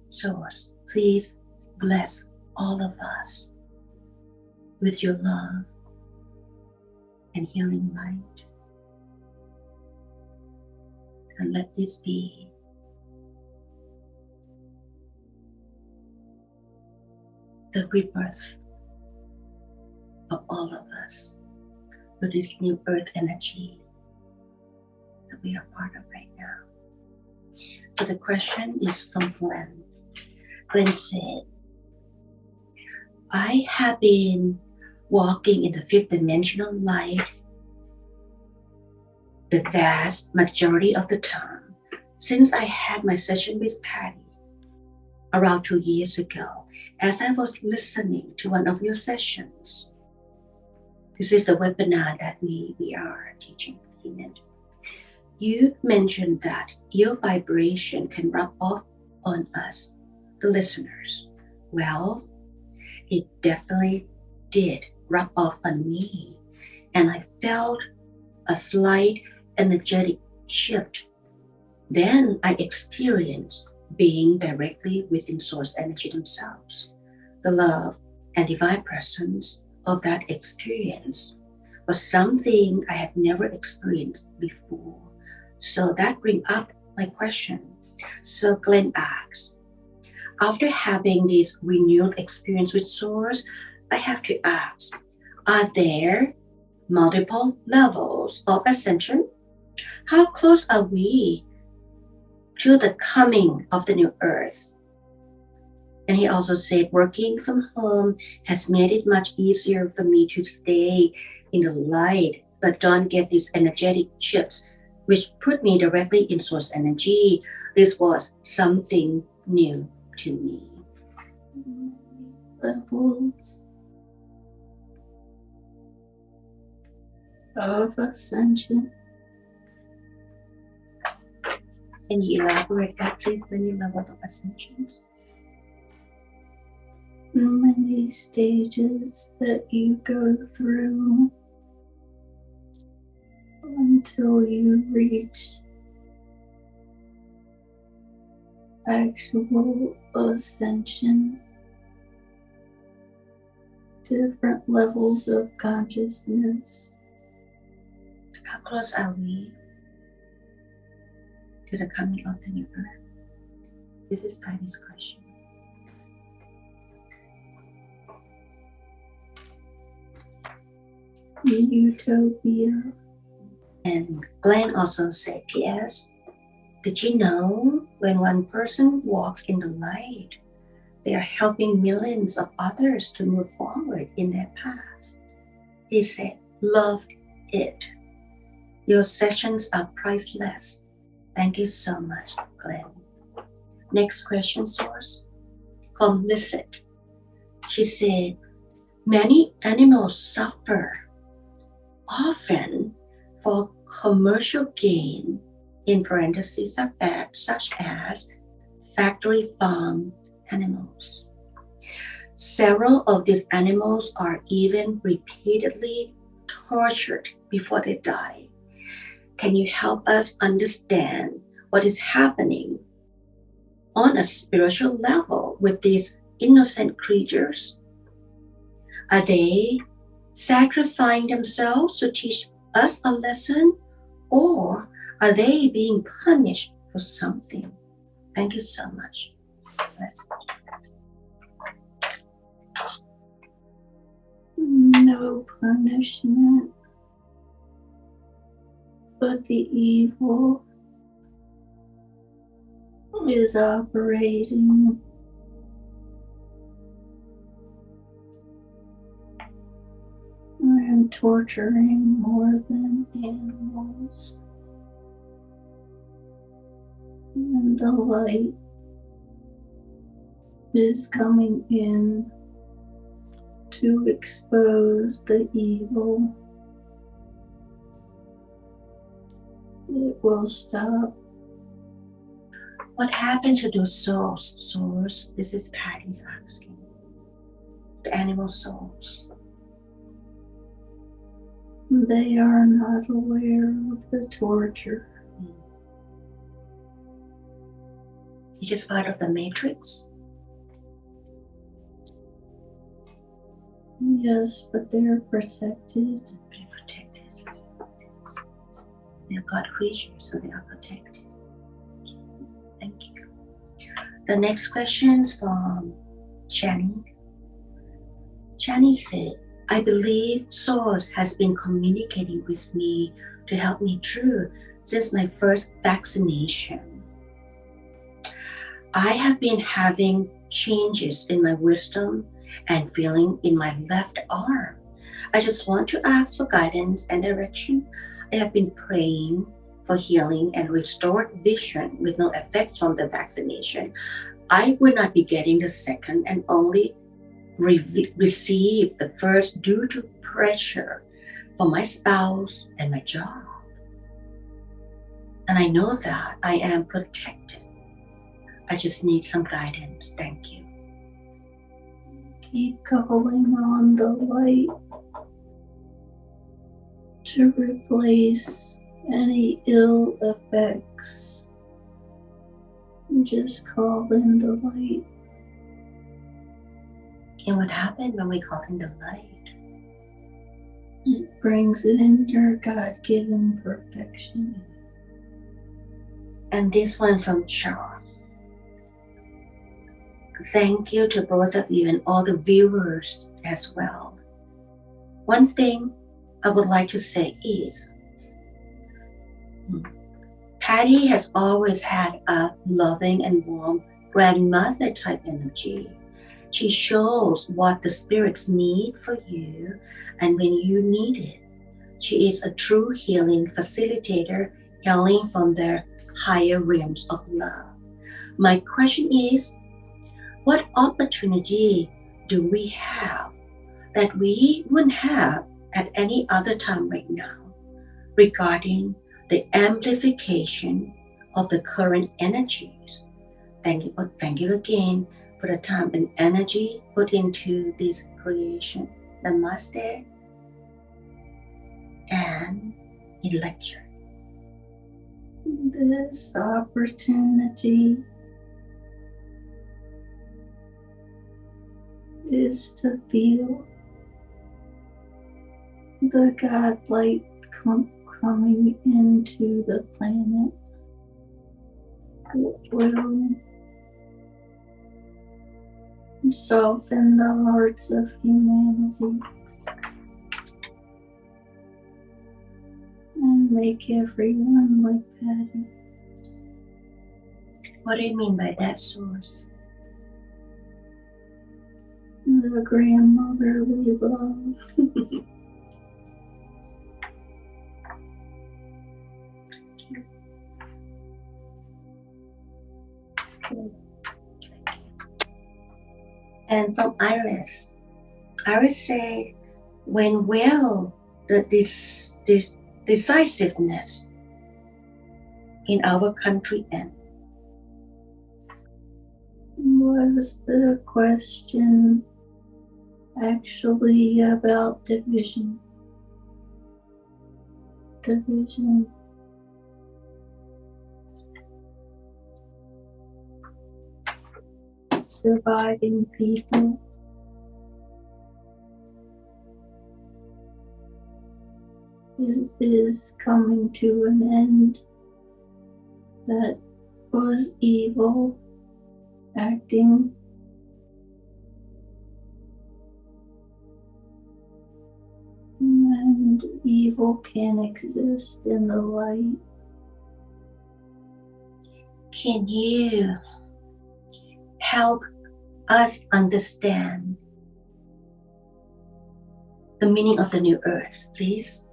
Source, please bless all of us with your love and healing light. And let this be the rebirth of all of us with this new earth energy that we are part of right now. So the question is from Glenn. Glenn said, I have been walking in the fifth dimensional light the vast majority of the time since I had my session with Patty around 2 years ago, as I was listening to one of your sessions. This is the webinar that we are teaching. You mentioned that your vibration can rub off on us, the listeners. Well, it definitely did rub off on me, and I felt a slight energetic shift. Then I experienced being directly within source energy themselves. The love and divine presence of that experience was something I had never experienced before. So that brings up my question. So Glenn asks, after having this renewed experience with source, I have to ask, are there multiple levels of ascension? How close are we to the coming of the new earth? And he also said, working from home has made it much easier for me to stay in the light, but don't get these energetic chips, which put me directly in source energy. This was something new to me. Levels of ascension. Can you elaborate that, please, the new level of ascension? Many stages that you go through until you reach actual ascension. Different levels of consciousness. How close are we to the coming of the new earth? This is Patty's question. Utopia. And Glenn also said, P.S. Did you know when one person walks in the light, they are helping millions of others to move forward in their path? He said, loved it. Your sessions are priceless. Thank you so much, Glenn. Next question, source from Lizette. She said, many animals suffer, often for commercial gain, in parentheses, such as factory farm animals. Several of these animals are even repeatedly tortured before they die. Can you help us understand what is happening on a spiritual level with these innocent creatures? Are they sacrificing themselves to teach us a lesson, or are they being punished for something? Thank you so much. No punishment, but the evil is operating. And torturing more than animals. And the light is coming in to expose the evil. It will stop. What happened to those souls, source? This is Patty's asking. The animal souls. They are not aware of the torture. It's just part of the matrix. Yes, but they're protected. They're protected. They're God creatures, so they are protected. Thank you. The next question is from Shani. Shani said, I believe Source has been communicating with me to help me through since my first vaccination. I have been having changes in my wisdom and feeling in my left arm. I just want to ask for guidance and direction. I have been praying for healing and restored vision with no effects from the vaccination. I would not be getting the second and only receive the first due to pressure from my spouse and my job. And I know that I am protected. I just need some guidance. Thank you. Keep calling on the light to replace any ill effects. Just call in the light. And what happened when we call in the light? It brings in your God-given perfection. And this one from Charles. Thank you to both of you and all the viewers as well. One thing I would like to say is, Patty has always had a loving and warm grandmother type energy. She shows what the spirits need for you and when you need it. She is a true healing facilitator, healing from their higher realms of love. My question is, what opportunity do we have that we wouldn't have at any other time right now regarding the amplification of the current energies? Thank you again for the time and energy put into this creation. Namaste and in lecture. This opportunity is to feel the God light coming into the planet. It will soften the hearts of humanity and make everyone like Patty. What do you mean by that, Source? The grandmother we love. And from Iris. Iris said, when will the decisiveness in our country end? Was the question actually about division? Dividing people. Is coming to an end. That was evil acting. And evil can exist in the light. Can you help us understand the meaning of the new earth, please?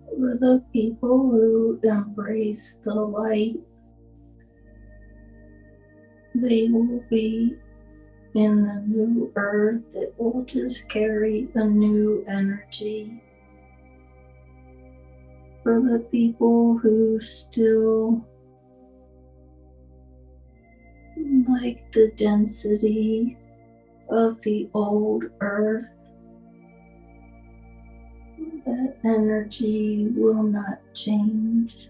For the people who embrace the light, they will be in the new earth. It will just carry a new energy. For the people who still like the density of the old earth, That energy will not change.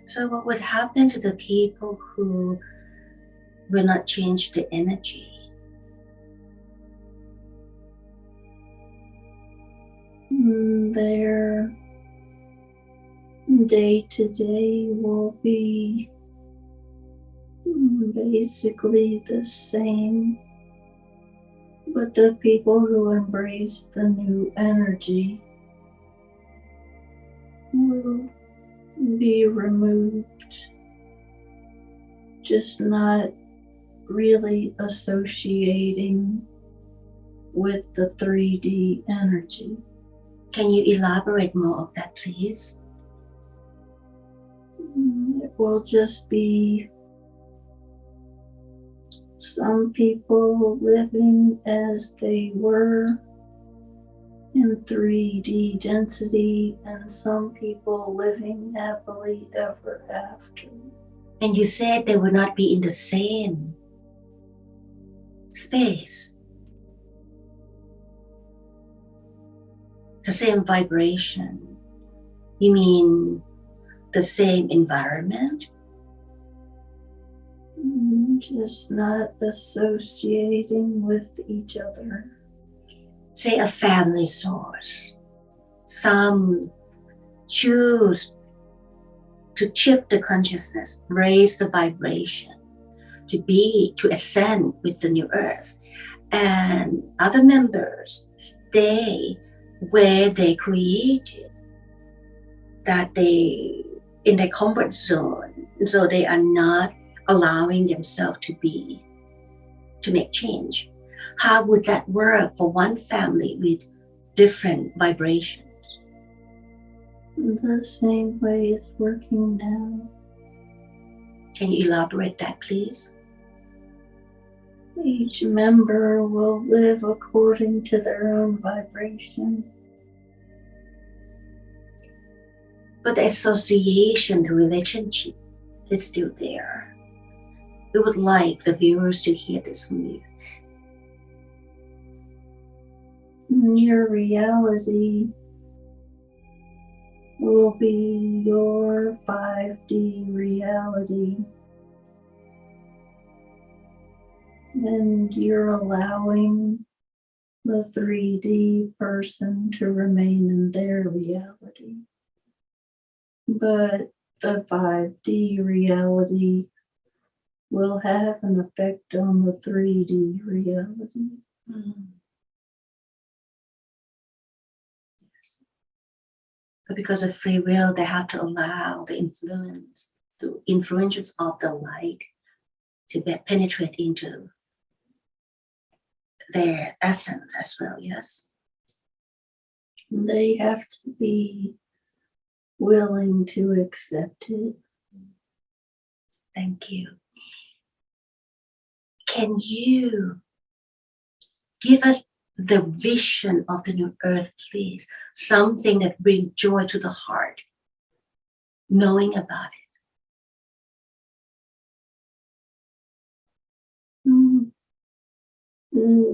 So what would happen to the people who will not change the energy? Their day-to-day will be basically the same, but the people who embrace the new energy will be removed, just not really associating with the 3D energy. Can you elaborate more of that, please? It will just be some people living as they were in 3D density, and some people living happily ever after. And you said they will not be in the same space, the same vibration. You mean the same environment? Just not associating with each other. Say a family source. Some choose to shift the consciousness, raise the vibration, to ascend with the new earth. And other members stay where they created, that they in their comfort zone, so they are not allowing themselves to make change. How would that work for one family with different vibrations? The same way it's working now. Can you elaborate that, please? Each member will live according to their own vibration. But the association, the relationship is still there. We would like the viewers to hear this from you. Your reality will be your 5D reality. And you're allowing the 3D person to remain in their reality. But the 5D reality will have an effect on the 3D reality. Yes. But because of free will, they have to allow the influences of the light to penetrate into their essence as well, yes? They have to be willing to accept it. Thank you. Can you give us the vision of the new earth, please? Something that brings joy to the heart, knowing about it.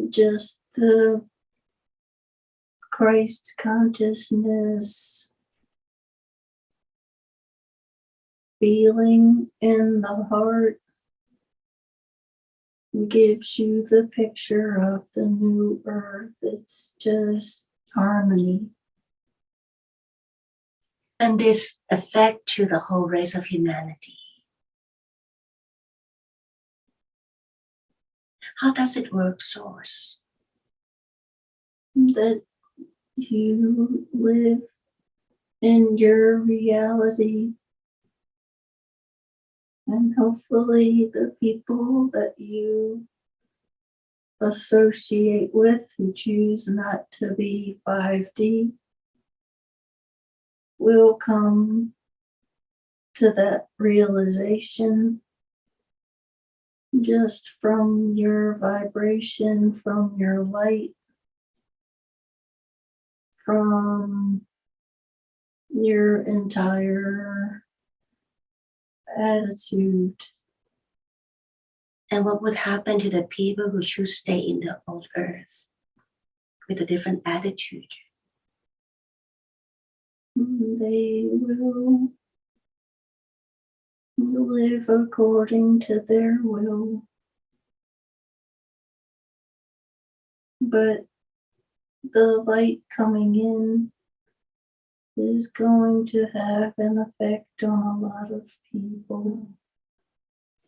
Just the Christ consciousness feeling in the heart gives you the picture of the new earth. It's just harmony. And this effect to the whole race of humanity. How does it work, Source? That you live in your reality, and hopefully the people that you associate with who choose not to be 5D will come to that realization just from your vibration, from your light, from your entire attitude. And what would happen to the people who choose to stay in the old earth with a different attitude? They will live according to their will. But the light coming in is going to have an effect on a lot of people.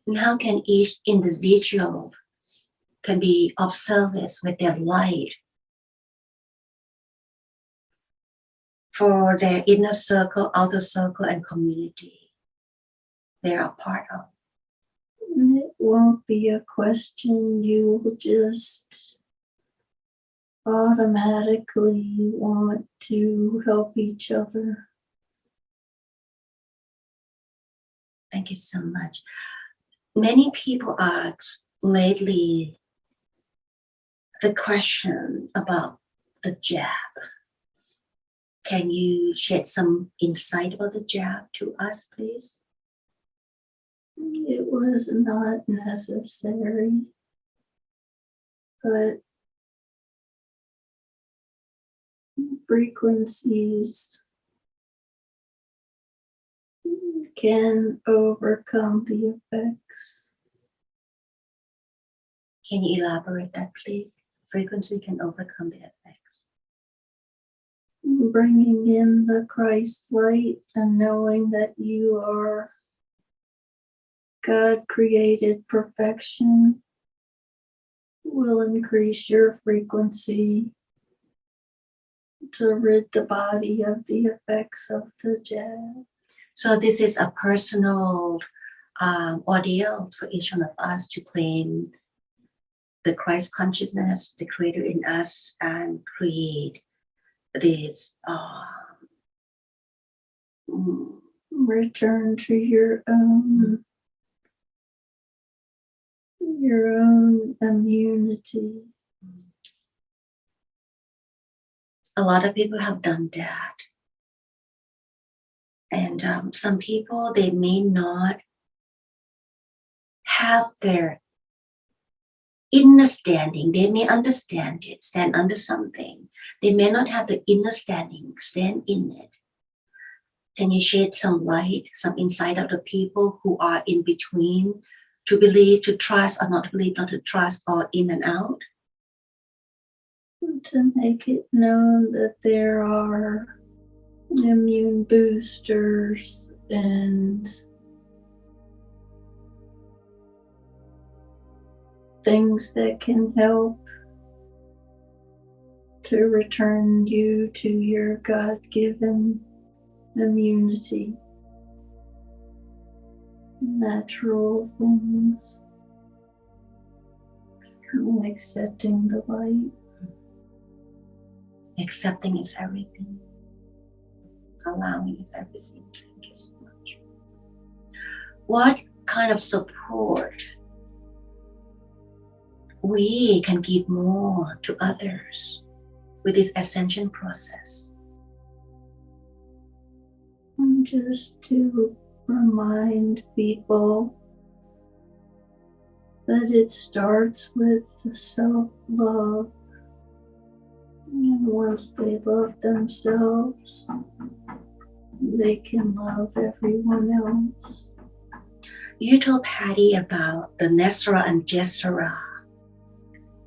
And how can each individual can be of service with their light for their inner circle, outer circle, and community they are a part of? It won't be a question. You will just automatically want to help each other. Thank you so much. Many people ask lately the question about the jab. Can you shed some insight about the jab to us, please? It was not necessary, but frequencies can overcome the effects. Can you elaborate that, please? Frequency can overcome the effects. Bringing in the Christ light and knowing that you are God created perfection will increase your frequency to rid the body of the effects of the jab. So this is a personal ordeal for each one of us to claim the Christ consciousness, the Creator in us, and create this return to your own immunity. A lot of people have done that. And some people, they may not have their inner standing. They may understand it, stand under something. They may not have the inner standing, stand in it. Can you shed some light, some insight of the people who are in between, to believe, to trust, or not to believe, not to trust, or in and out? To make it known that there are immune boosters and things that can help to return you to your God-given immunity. Natural things. Accepting the light. Accepting is everything. Allowing is everything. Thank you so much. What kind of support we can give more to others with this ascension process? And just to remind people that it starts with self-love. And once they love themselves, they can love everyone else. You told Patty about the Nesra and Jessera.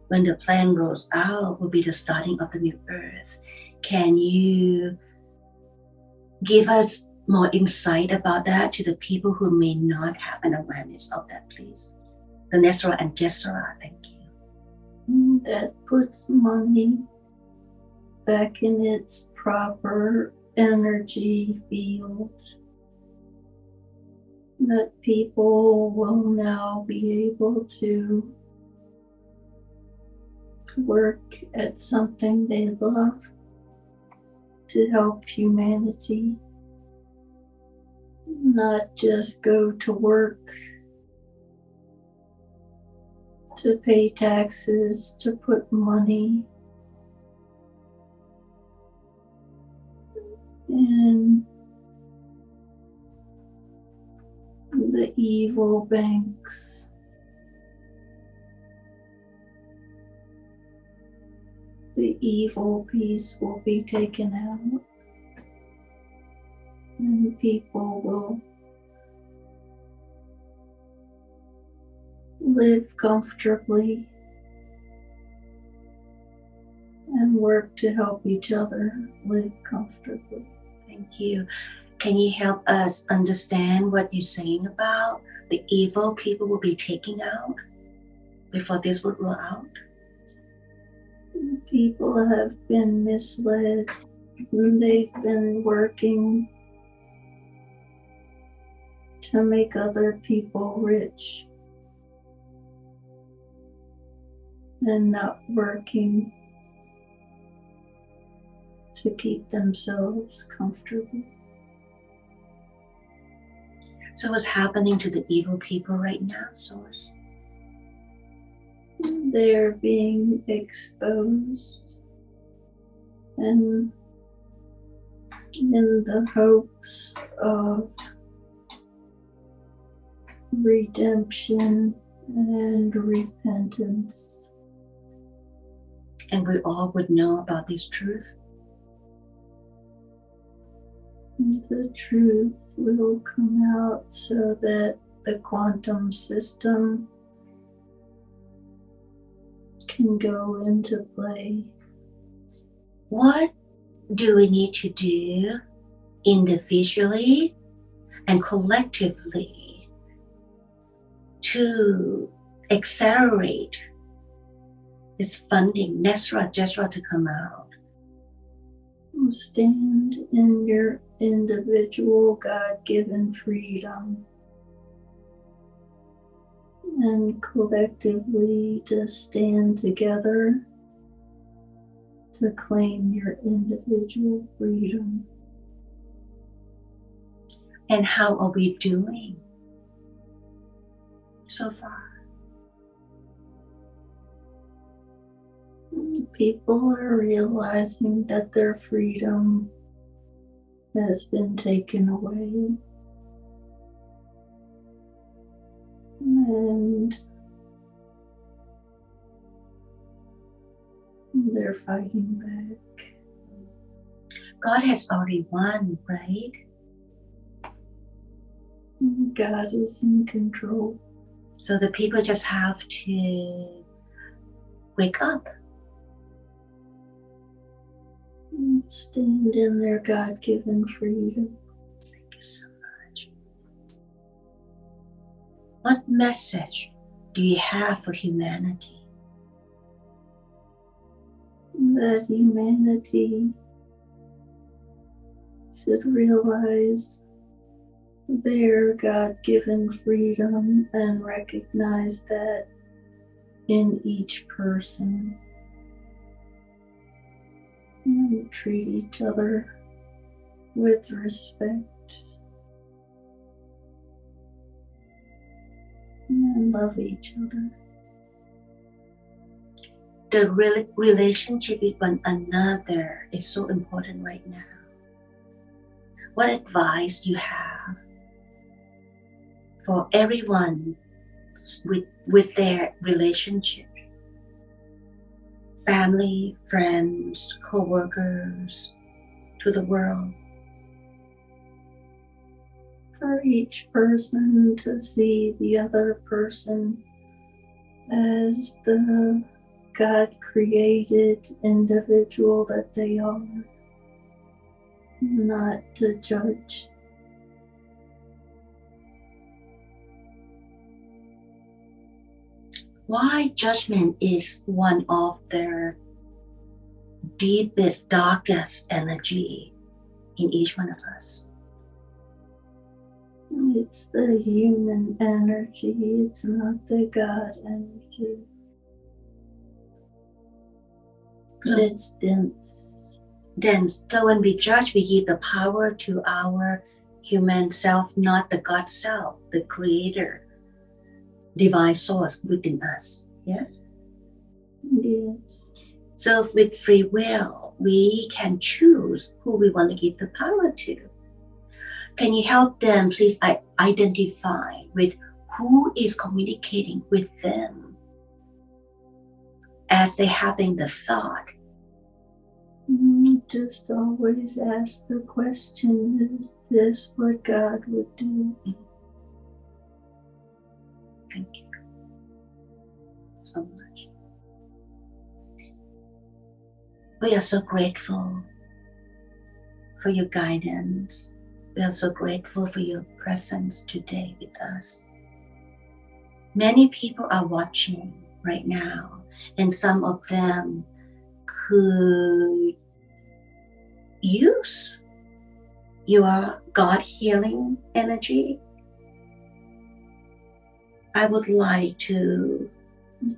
When the plant grows out, will be the starting of the new earth. Can you give us more insight about that to the people who may not have an awareness of that, please? The Nesra and Jessera, thank you. That puts money back in its proper energy field. That people will now be able to work at something they love to help humanity, not just go to work to pay taxes, to put money in the evil banks. The evil piece will be taken out. and people will live comfortably and work to help each other live comfortably. Thank you. Can you help us understand what you're saying about the evil people will be taken out before this would roll out? People have been misled. They've been working to make other people rich and not working to keep themselves comfortable. So what's happening to the evil people right now, Source? They're being exposed, and in the hopes of redemption and repentance. And we all would know about this truth. The truth will come out so that the quantum system can go into play. What do we need to do individually and collectively to accelerate this funding, Nesra, Jesra to come out? Stand in your individual God-given freedom and collectively to stand together to claim your individual freedom. And how are we doing so far? People are realizing that their freedom has been taken away. And they're fighting back. God has already won, right? God is in control. So the people just have to wake up. Stand in their God-given freedom. Thank you so much. What message do you have for humanity? That humanity should realize their God-given freedom and recognize that in each person. And treat each other with respect and love each other. The relationship with one another is so important right now. What advice you have for everyone with their relationship? Family, friends, co-workers, to the world. For each person to see the other person as the God-created individual that they are, not to judge. Why judgment is one of their deepest, darkest energy in each one of us? It's the human energy, it's not the God energy. So, it's dense. So when we judge, we give the power to our human self, not the God self, the creator, divine source within us. Yes? Yes. So with free will, we can choose who we want to give the power to. Can you help them please identify with who is communicating with them as they're having the thought? just always ask the question, is this what God would do? Thank you so much. We are so grateful for your guidance. We are so grateful for your presence today with us. Many people are watching right now, and some of them could use your God healing energy. I would like to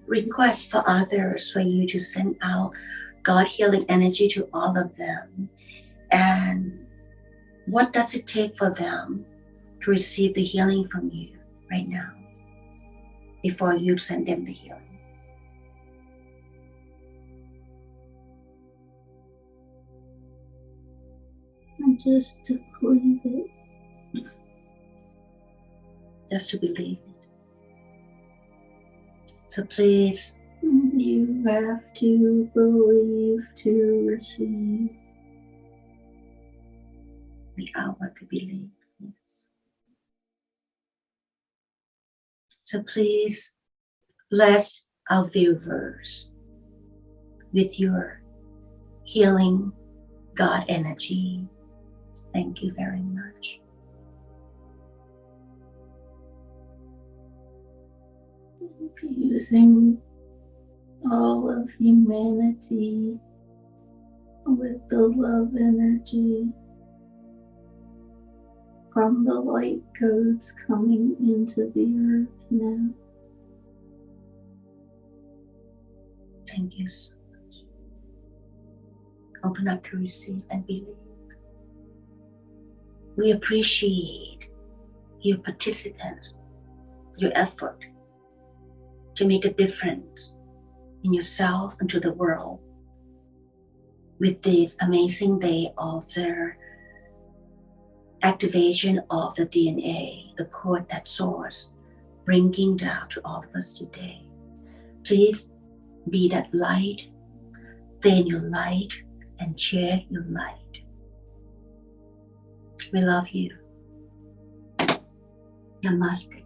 request for others for you to send out God healing energy to all of them. And what does it take for them to receive the healing from you right now before you send them the healing? And just to believe it. Just to believe it. So please, you have to believe to receive. we are what we believe. Yes. So please bless our viewers with your healing God energy. Thank you very much. Infusing all of humanity with the love energy from the light codes coming into the earth now. Thank you so much. Open up to receive and believe. We appreciate your participants, your effort to make a difference in yourself and to the world with this amazing day of their activation of the DNA, the cord that source, bringing down to all of us today. Please be that light, stay in your light, and share your light. We love you. Namaste.